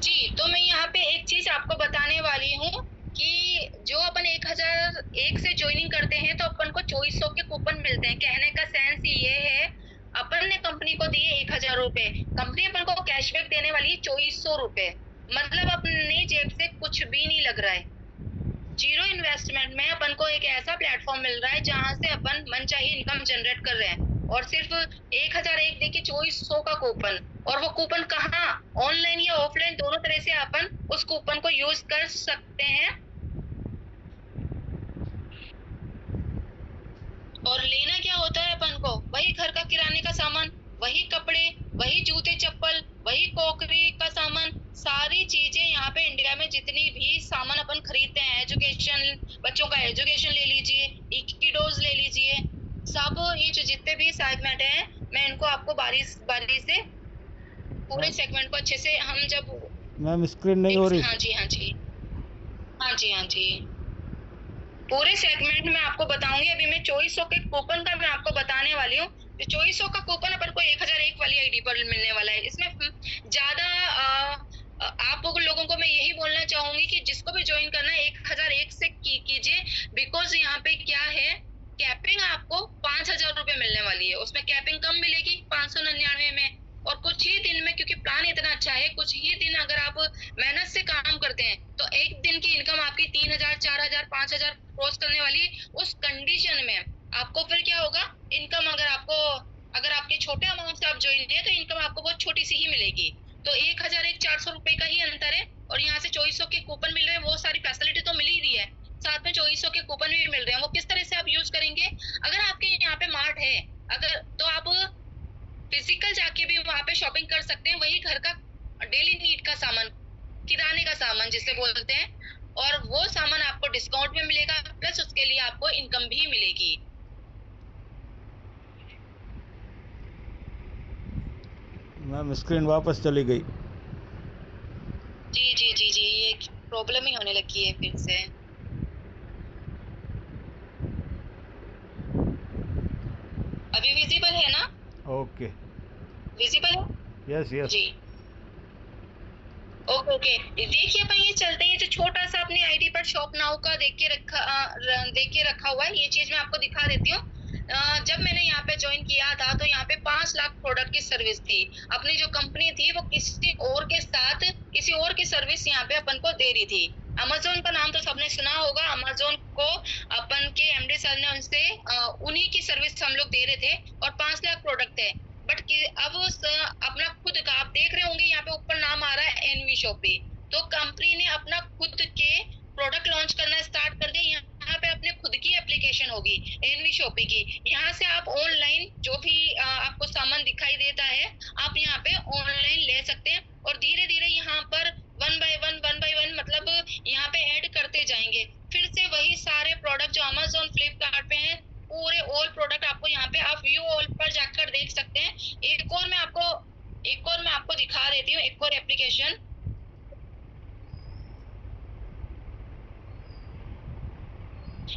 जी, तो मैं यहाँ पे एक चीज़ आपको बताने वाली हूँ कि जो अपन 1001 से जॉइनिंग करते हैं तो अपन को 2400 के कूपन मिलते हैं। कहने का सेंस ये है, अपन ने कंपनी को दिए 1000 रुपए, कंपनी अपन को कैशबैक देने वाली है 2400 रुपए। मतलब अपनी जेब से कुछ भी नहीं लग रहा है। जीरो इन्वेस्टमेंट में अपन को एक ऐसा प्लेटफॉर्म मिल रहा है जहां से अपन मनचाही इनकम जनरेट कर रहे हैं, और सिर्फ 1001 देखिए 2400 का कूपन। और वो कूपन कहाँ, ऑनलाइन या ऑफलाइन दोनों तरह से अपन उस कूपन को यूज कर सकते हैं। और लेना क्या होता है अपन को, वही घर का किराने का सामान, वही कपड़े, वही जूते चप्पल, वही क्रॉकरी का सामान, सारी चीजें यहाँ पे इंडिया में जितनी भी सामान अपन खरीदते हैं, एजुकेशन, बच्चों का एजुकेशन ले लीजिए, इक्की डोज ले लीजिए, सब ये जो जितने भी सेगमेंट हैं, मैं इनको आपको बारी बारी से पूरे सेगमेंट को अच्छे से हम जब मैम स्क्रीन नहीं हो रही। हाँ जी हाँ जी हाँ जी हाँ जी, पूरे सेगमेंट में आपको बताऊंगी। अभी मैं 2400 के कूपन का मैं आपको बताने वाली हूँ। 2400 का कूपन अपन को 1001 वाली आईडी पर मिलने वाला है। इसमें ज्यादा आप लोगों को मैं यही बोलना चाहूंगी कि जिसको भी ज्वाइन करना है 1001 से कीजिए। बिकॉज यहाँ पे क्या है, कैपिंग आपको 5000 रुपए मिलने वाली है, उसमें कैपिंग कम मिलेगी 599 में। और कुछ ही दिन में, क्योंकि प्लान इतना अच्छा है, कुछ ही दिन अगर आप मेहनत से काम करते हैं तो एक दिन की इनकम आपकी 3000, 4000, 5000 क्रॉस करने वाली है। उस कंडीशन में आपको फिर क्या होगा, इनकम अगर आपके छोटे अमाउंट से आप ज्वाइन है तो इनकम आपको बहुत छोटी सी ही मिलेगी। तो 1004 रुपए का ही अंतर है, और यहाँ से 2400 के कूपन मिल रहे हैं। वो सारी फैसिलिटी तो मिल ही रही है, साथ में 2400 के कूपन भी मिल रहे हैं। वो किस तरह से आप यूज करेंगे, अगर आपके यहाँ पे मार्ट है अगर, तो आप फिजिकल जाके भी वहां पे शॉपिंग कर सकते हैं। वही घर का डेली नीड का सामान, किराने का सामान जिसे बोलते हैं, और वो सामान आपको डिस्काउंट में मिलेगा, प्लस उसके लिए आपको इनकम भी मिलेगी। मैम स्क्रीन वापस चली गई। जी जी जी जी, ये प्रॉब्लम ही होने लगी है फिर से। अभी विजिबल है ना? ओके। विजिबल है? Yes yes. जी, ओके ओके। देखिए अपन ये चलते हैं, जो छोटा सा अपनी आईडी पर शॉप नाउ का देख के रखा हुआ है, ये चीज मैं आपको दिखा देती हूँ। जब मैंने यहाँ पे ज्वाइन किया था तो यहाँ पे 5 लाख प्रोडक्ट की सर्विस थी। अपनी जो कंपनी थी वो किसी और के साथ किसी और की सर्विस यहाँ पे अपन को दे रही थी। अमेजोन का नाम तो सबने सुना होगा। अमेजोन को अपन के एमडी सर ने उनसे उन्हीं की सर्विस हम लोग दे रहे थे, और 5 लाख प्रोडक्ट थे। बट अब अपना खुद का आप देख रहे होंगे, यहाँ पे ऊपर नाम आ रहा है एनवी शॉपी। तो कंपनी ने अपना खुद के प्रोडक्ट लॉन्च करना स्टार्ट कर दिया। यहाँ पे अपने खुद की एप्लीकेशन होगी एनवी शॉपी की। यहाँ से आप ऑनलाइन जो भी आपको सामान दिखाई देता है, आप यहाँ पे ऑनलाइन ले सकते हैं। और धीरे धीरे यहाँ पर वन बाय वन मतलब यहाँ पे ऐड करते जाएंगे। फिर से वही सारे प्रोडक्ट जो अमेजोन फ्लिपकार्ट पे हैं, पूरे ऑल प्रोडक्ट आपको यहाँ पे आप व्यू ऑल पर जाकर देख सकते हैं। एक और मैं आपको दिखा देती हूँ, एक और एप्लीकेशन।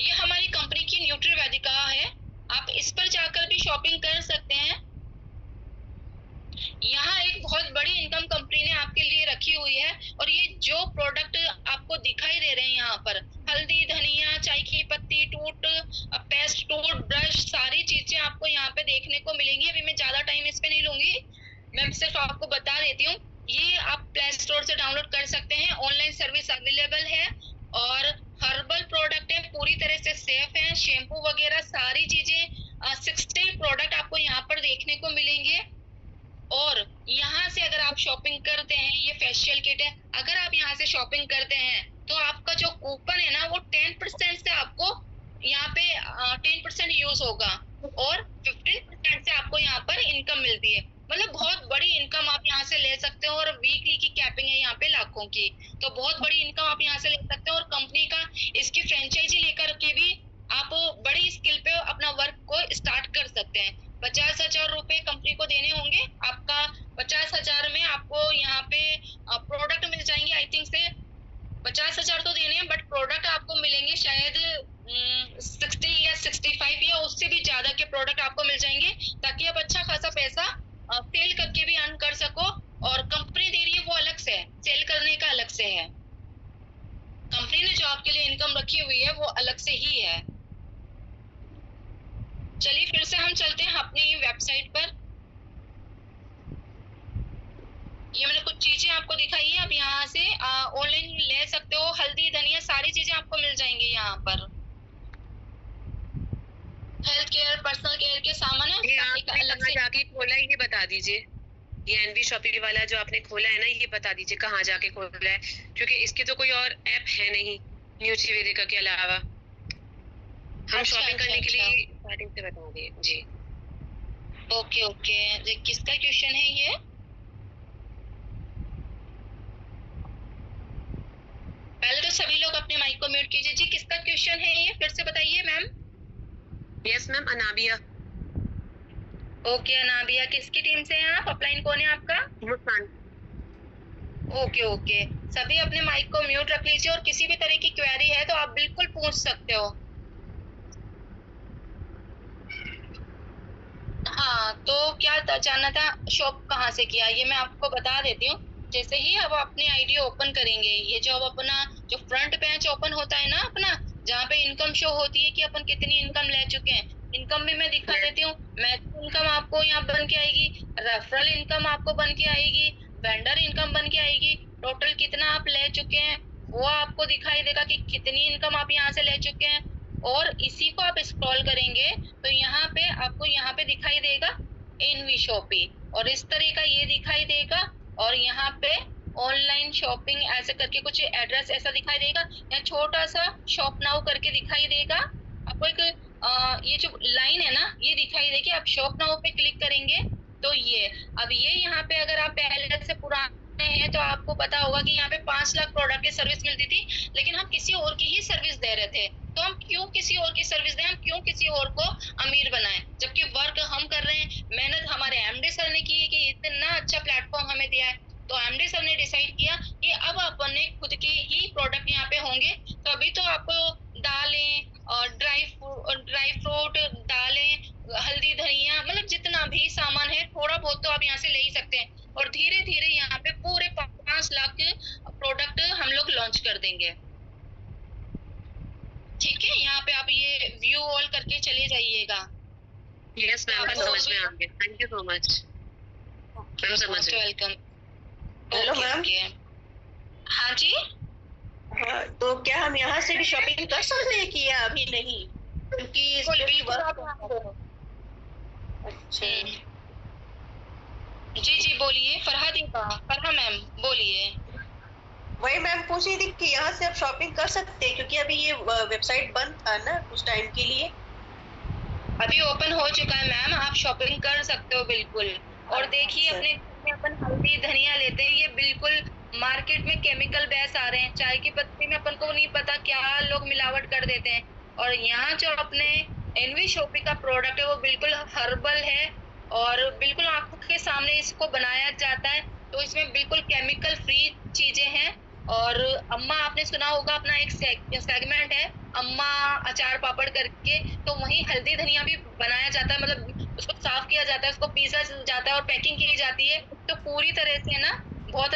ये हमारी कंपनी की न्यूट्री वेदिका है, आप इस पर जाकर भी शॉपिंग कर सकते हैं। यहाँ एक बहुत बड़ी इनकम कंपनी ने आपके लिए रखी हुई है, और ये जो प्रोडक्ट आपको दिखाई दे रहे हैं यहाँ पर, हल्दी, धनिया, चाय की पत्ती, टूट पेस्ट, टूट ब्रश, सारी चीजें आपको यहाँ पे देखने को मिलेंगी। अभी मैं ज्यादा टाइम इस पे नहीं लूंगी, मैं सिर्फ आपको बता देती हूँ। ये आप प्ले स्टोर से डाउनलोड कर सकते हैं, ऑनलाइन सर्विस अवेलेबल है। और हर्बल प्रोडक्ट है, पूरी तरह से सेफ है। शैम्पू वगैरह सारी चीजें 60 प्रोडक्ट आपको यहाँ पर देखने को मिलेंगे। और यहाँ से अगर आप शॉपिंग करते हैं, ये फेशियल किट है, अगर आप यहाँ से शॉपिंग करते हैं तो आपका जो कूपन है ना, वो 10% से आपको यहाँ पे 10% यूज होगा, और 15% से आपको यहाँ पर इनकम मिलती है। मतलब बहुत बड़ी इनकम आप यहाँ से ले सकते हो, और वीकली की कैपिंग है यहाँ पे लाखों की। तो बहुत बड़ी इनकम आप यहाँ से ले सकते हो, और कंपनी का इसकी फ्रेंचाइजी लेकर के भी आप बड़ी स्किल पे अपना वर्क को स्टार्ट कर सकते हैं। 50,000 रुपए कंपनी को देने होंगे। आपका 50,000 में आपको यहाँ पे प्रोडक्ट मिल जाएंगे। आई थिंक से 50,000 तो देने हैं, बट प्रोडक्ट आपको मिलेंगे शायद 60 या 65 या उससे भी ज्यादा के प्रोडक्ट आपको मिल जाएंगे, ताकि आप अच्छा खासा पैसा सेल करके भी अर्न कर सको। और कंपनी दे रही है वो अलग से, सेल से है, कंपनी ने जो आपके लिए इनकम रखी हुई है वो अलग से ही है। चलिए फिर से हम चलते हैं अपनी वेबसाइट पर। ये मैंने कुछ चीजें आपको दिखाई है, आप यहाँ से ऑनलाइन ले सकते हो। हल्दी धनिया सारी चीजें आपको मिल जाएंगी यहाँ पर। हेल्थ केयर पर्सनल केयर के सामान है, ये एक आपने अलग कहाँ से। जाके खोला है ये बता दीजिए। ये एनवी शॉपिंग वाला जो आपने खोला है ना, ये बता दीजिए कहाँ जाके खोला है, क्योंकि इसकी तो कोई और ऐप है नहीं न्यूज वेदिका के अलावा। हम अच्छा, शॉपिंग करने के अच्छा। लिए स्टार्टिंग से बता दिए जी। ओके ओके, ये किसका क्वेश्चन है ये? पहले तो सभी लोग अपने माइक को म्यूट कीजिए। जी किसका क्वेश्चन है ये, फिर से बताइए ma'am. Yes ma'am, Anabia. Okay Anabia, किसकी टीम से हैं आप? अपलाइन कौन है आपका? मुस्कान। ओके ओके, सभी अपने माइक को म्यूट रख लीजिए और किसी भी तरह की क्वेरी है तो आप बिल्कुल पूछ सकते हो। हाँ, तो क्या जानना था, शॉप कहाँ से किया, ये मैं आपको बता देती हूँ। जैसे ही अब अपनी आईडी ओपन करेंगे, ये जो अब अपना जो फ्रंट पेज ओपन होता है ना अपना, जहाँ पे इनकम शो होती है कि अपन कितनी इनकम ले चुके हैं, इनकम भी मैं दिखा देती हूँ। मैक्सिमम इनकम आपको यहाँ बन के आएगी, रेफरल इनकम आपको बन के आएगी, वेंडर इनकम बन के आएगी, टोटल कितना आप ले चुके हैं वो आपको दिखाई देगा कि कितनी इनकम आप यहाँ से ले चुके हैं। और इसी को आप स्क्रॉल करेंगे तो यहाँ पे आपको यहाँ पे दिखाई देगा एनवी शॉपिंग, और इस तरह का ये दिखाई देगा। और यहाँ पे ऑनलाइन शॉपिंग ऐसे करके कुछ एड्रेस ऐसा दिखाई देगा, या छोटा सा शॉप नाउ करके दिखाई देगा आपको। एक ये जो लाइन है ना ये दिखाई देगी, आप शॉप नाउ पे क्लिक करेंगे तो ये अब ये यहाँ पे अगर आप पहले से पुराने हैं तो आपको पता होगा कि यहाँ पे 5 लाख प्रोडक्ट की सर्विस मिलती थी, लेकिन हम किसी और की ही सर्विस दे रहे थे। तो हम क्यों किसी और की सर्विस दें, हम क्यों किसी और को अमीर बनाएं, जबकि वर्क हम कर रहे हैं। मेहनत हमारे एमडी सर ने की है कि इतना अच्छा प्लेटफॉर्म हमें दिया है, तो एमडी सर ने डिसाइड किया कि अब अपन ने खुद के ही प्रोडक्ट यहाँ पे होंगे। तो अभी तो आपको दालें और ड्राई फ्रूट, दालें, हल्दी धनिया, मतलब जितना भी सामान है थोड़ा बहुत तो आप यहाँ से ले ही सकते हैं। और धीरे धीरे यहाँ पे पूरे 5 लाख प्रोडक्ट हम लोग लॉन्च कर देंगे। ठीक है, यहाँ पे आप ये व्यू ऑल करके चले जाइएगा। यस मैम, समझ में आ गया, thank you so much ma'am, समझ गए। वेलकम। Hello ma'am. हाँ जी, हाँ, तो क्या हम यहाँ से भी शॉपिंग कर सकते हैं कि या अभी नहीं, क्योंकि अच्छा जी बोलिए फरहा मैम बोलिए। वही मैम पूछ रही थी कि यहाँ से आप शॉपिंग कर सकते हैं, क्योंकि अभी ये वेबसाइट बंद था ना कुछ टाइम के लिए। अभी ओपन हो चुका है मैम, आप शॉपिंग कर सकते हो बिल्कुल। और देखिए अपने में अपन हल्दी धनिया लेते हैं, ये बिल्कुल मार्केट में केमिकल बेस आ रहे हैं। चाय की पत्ती में अपन को नहीं पता क्या लोग मिलावट कर देते हैं। और यहाँ जो अपने एनवी शॉपिंग का प्रोडक्ट है वो बिल्कुल हर्बल है और बिल्कुल आंखों के सामने इसको बनाया जाता है। तो इसमें बिल्कुल केमिकल फ्री चीजें हैं। और अम्मा आपने सुना होगा, अपना एक सेगमेंट है अम्मा अचार पापड़ करके, तो वहीं हल्दी धनिया भी बनाया जाता है, मतलब उसको साफ किया जाता है, उसको पीसा जाता है और पैकिंग की जाती है। तो पूरी तरह से ना बहुत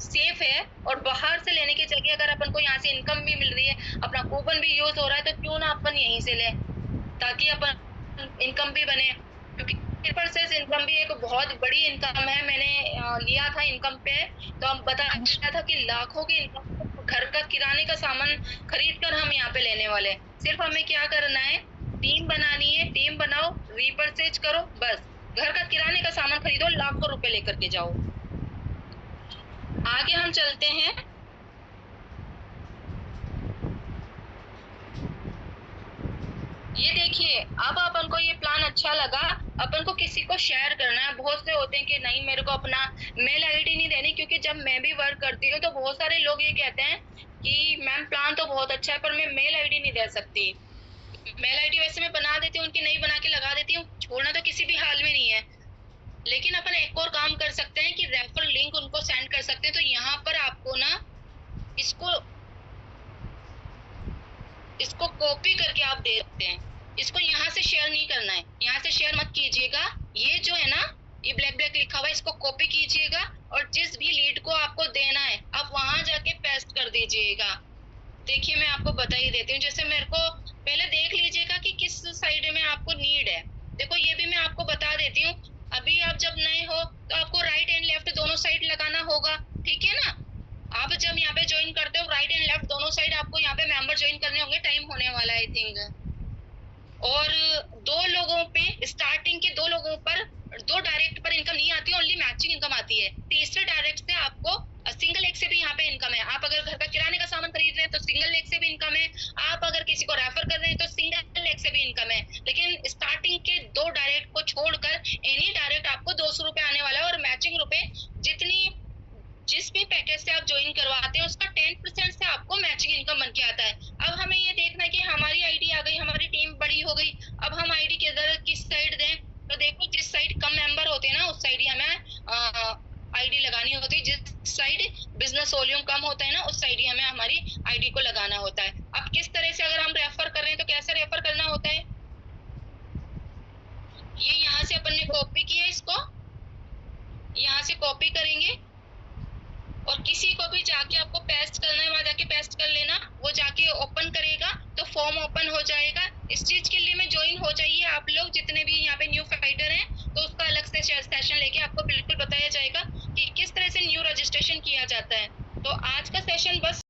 सेफ है। और बाहर से लेने की जगह अगर अपन को यहाँ से इनकम भी मिल रही है, अपना कूपन भी यूज हो रहा है, तो क्यों ना अपन यहीं से लें ताकि अपन इनकम भी बने। क्योंकि परसेंट इनकम भी एक बहुत बड़ी इनकम है। मैंने लिया था इनकम पे, तो हम बताया था कि लाखों की इनकम, घर का किराने का सामान खरीद कर हम यहाँ पे लेने वाले हैं। सिर्फ हमें क्या करना है, टीम बनानी है, टीम बनाओ, रीपरचेज करो, बस घर का किराने का सामान खरीदो, लाखों रुपए लेकर के जाओ। आगे हम चलते हैं। ये देखिए, अब अपन को ये प्लान अच्छा लगा, अपन को किसी को शेयर करना है। बहुत से होते हैं कि नहीं मेरे को अपना मेल आईडी नहीं देनी, क्योंकि जब मैं भी वर्क करती हूँ तो बहुत सारे लोग ये कहते हैं कि मैम प्लान तो बहुत अच्छा है पर मैं मेल आईडी नहीं दे सकती। मेल आईडी वैसे मैं बना देती हूँ, उनकी नहीं बना के लगा देती हूँ, छोड़ना तो किसी भी हाल में नहीं है। लेकिन अपन एक और काम कर सकते हैं कि रेफर लिंक उनको सेंड कर सकते हैं। तो यहाँ पर आपको ना इसको कॉपी करके आप दे सकते हैं। इसको यहाँ से शेयर नहीं करना है, यहाँ से शेयर मत कीजिएगा। ये जो है ना, ये ब्लैक ब्लैक लिखा हुआ है, इसको कॉपी कीजिएगा और जिस भी लीड को आपको देना है आप वहां जाके पेस्ट कर दीजिएगा। देखिए मैं आपको बता ही देती हूँ, जैसे मेरे को पहले देख लीजिएगा कि किस साइड में आपको नीड है। देखो ये भी मैं आपको बता देती हूँ, अभी आप जब नए हो तो आपको राइट एंड लेफ्ट दोनों साइड लगाना होगा, ठीक है ना। आप जब यहाँ पे ज्वाइन करते हो राइट एंड लेफ्ट दोनों साइड आपको यहाँ पे मेंबर ज्वाइन करने होंगे, टाइम होने वाला है आई थिंक। और 2 लोगों पे, स्टार्टिंग के 2 लोगों पर 2 डायरेक्ट पर इनकम नहीं आती, ओनली मैचिंग इनकम आती है। तीसरे डायरेक्ट से आपको सिंगल लेग से भी यहाँ पे इनकम है। आप अगर घर का किराने का सामान खरीद रहे हैं तो सिंगल लेग से भी इनकम है, आप अगर किसी को रेफर कर रहे हैं तो सिंगल लेग से भी इनकम है। लेकिन स्टार्टिंग के 2 डायरेक्ट को छोड़कर एनी डायरेक्ट आपको 200 रुपए आने वाला है, और मैचिंग रुपए जिस भी पैकेज से आप ज्वाइन करवाते हैं उसका 10% से आपको मैचिंग इनकम बन के आता है। अब हमें ये देखना है कि हमारी आईडी आ गई, हमारी टीम बड़ी हो गई, अब हम आईडी किस साइड दें। तो देखो जिस साइड कम मेंबर होते हैं ना उस साइड ही हमें आईडी लगानी होती है, जिस साइड बिजनेस वॉल्यूम कम होता है ना उस साइड ही हमें हमारी आईडी को लगाना होता है। अब किस तरह से अगर हम रेफर कर रहे हैं तो कैसे रेफर करना होता है, ये यहाँ से अपन ने कॉपी किया, इसको यहाँ से कॉपी करेंगे और किसी को भी जाके आपको पेस्ट करना है, वहां जाके पेस्ट कर लेना, वो जाके ओपन करेगा तो फॉर्म ओपन हो जाएगा। इस चीज के लिए में ज्वाइन हो जाइए आप लोग जितने भी यहाँ पे न्यू फाइटर हैं, तो उसका अलग से सेशन लेके आपको बिल्कुल बताया जाएगा कि किस तरह से न्यू रजिस्ट्रेशन किया जाता है। तो आज का सेशन बस